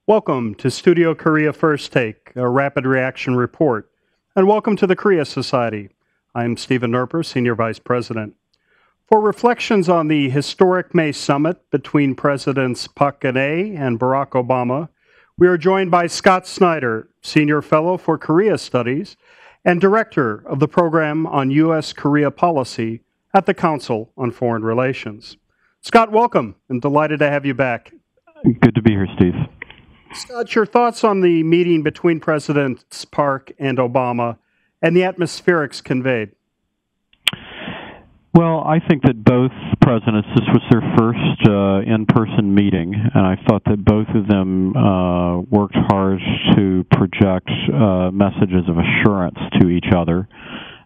Welcome to Studio Korea First Take, a rapid reaction report, and welcome to the Korea Society. I'm Stephen Nerper, Senior Vice President. For reflections on the historic May summit between Presidents Park Geun-hye and Barack Obama, we are joined by Scott Snyder, Senior Fellow for Korea Studies and Director of the Program on U.S.-Korea Policy at the Council on Foreign Relations. Scott, welcome, and delighted to have you back. Good to be here, Steve. Scott, your thoughts on the meeting between Presidents Park and Obama and the atmospherics conveyed? Well, I think that both presidents, this was their first in-person meeting, and I thought that both of them worked hard to project messages of assurance to each other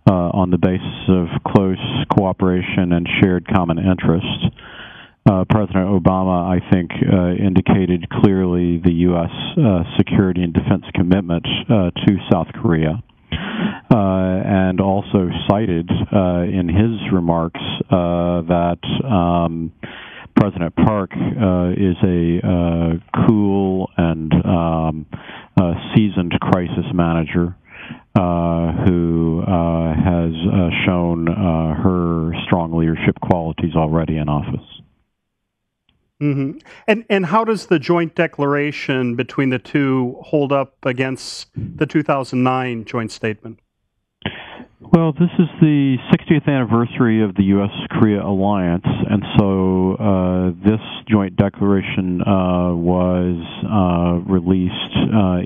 on the basis of close cooperation and shared common interests. President Obama, I think, indicated clearly the U.S. security and defense commitment to South Korea, and also cited in his remarks that President Park is a cool and seasoned crisis manager who has shown her strong leadership qualities already in office. Mm-hmm. And how does the joint declaration between the two hold up against the 2009 joint statement? Well, this is the 60th anniversary of the U.S.-Korea alliance, and so this joint declaration was released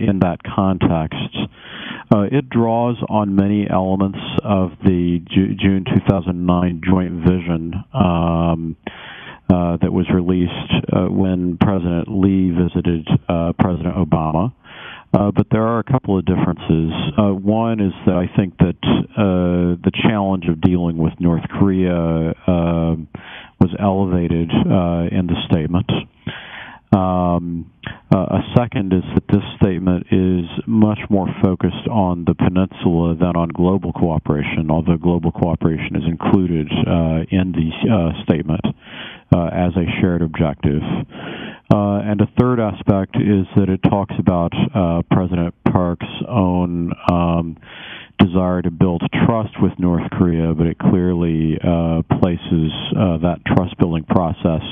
in that context. It draws on many elements of the June 2009 joint vision that was released when President Lee visited President Obama. But there are a couple of differences. One is that I think that the challenge of dealing with North Korea was elevated in the statement. A second is that this statement is much more focused on the peninsula than on global cooperation, although global cooperation is included in the statement as a shared objective. And a third aspect is that it talks about President Park's own desire to build trust with North Korea, but it clearly places that trust-building process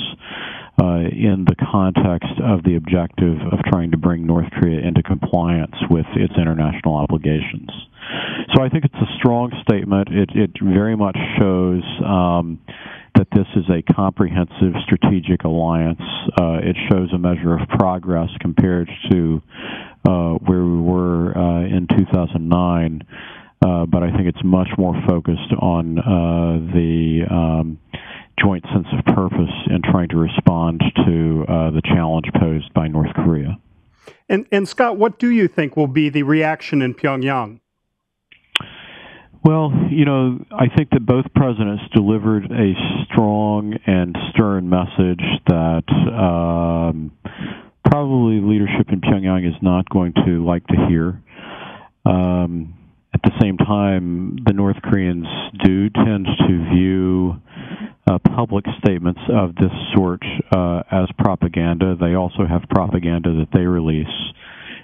in the context of the objective of trying to bring North Korea into compliance with its international obligations. So I think it's a strong statement. It very much shows that this is a comprehensive strategic alliance. It shows a measure of progress compared to where we were in 2009, but I think it's much more focused on the joint sense of purpose in trying to respond to the challenge posed by North Korea. And Scott, what do you think will be the reaction in Pyongyang? Well, I think that both presidents delivered a strong and stern message that probably leadership in Pyongyang is not going to like to hear. At the same time, the North Koreans do tend to view public statements of this sort as propaganda. They also have propaganda that they release.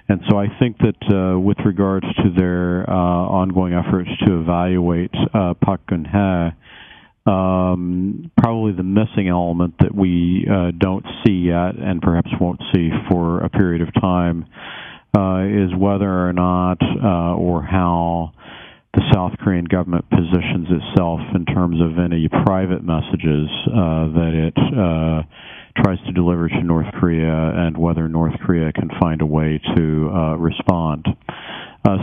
And so I think that with regards to their ongoing efforts to evaluate Park Geun-hye, probably the missing element that we don't see yet and perhaps won't see for a period of time is whether or not or how the South Korean government positions itself in terms of any private messages that it tries to deliver to North Korea and whether North Korea can find a way to respond.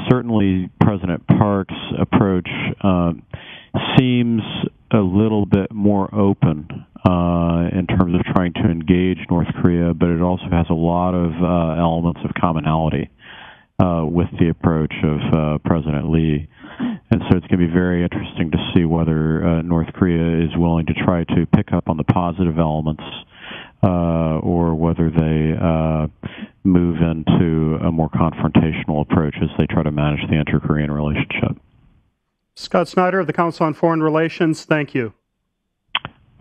Certainly, President Park's approach seems a little bit more open in terms of trying to engage North Korea, but it also has a lot of elements of commonality with the approach of President Lee. And so it's going to be very interesting to see whether North Korea is willing to try to pick up on the positive elements or whether they move into a more confrontational approach as they try to manage the inter-Korean relationship. Scott Snyder of the Council on Foreign Relations, thank you.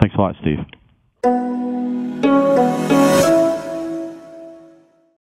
Thanks a lot, Steve.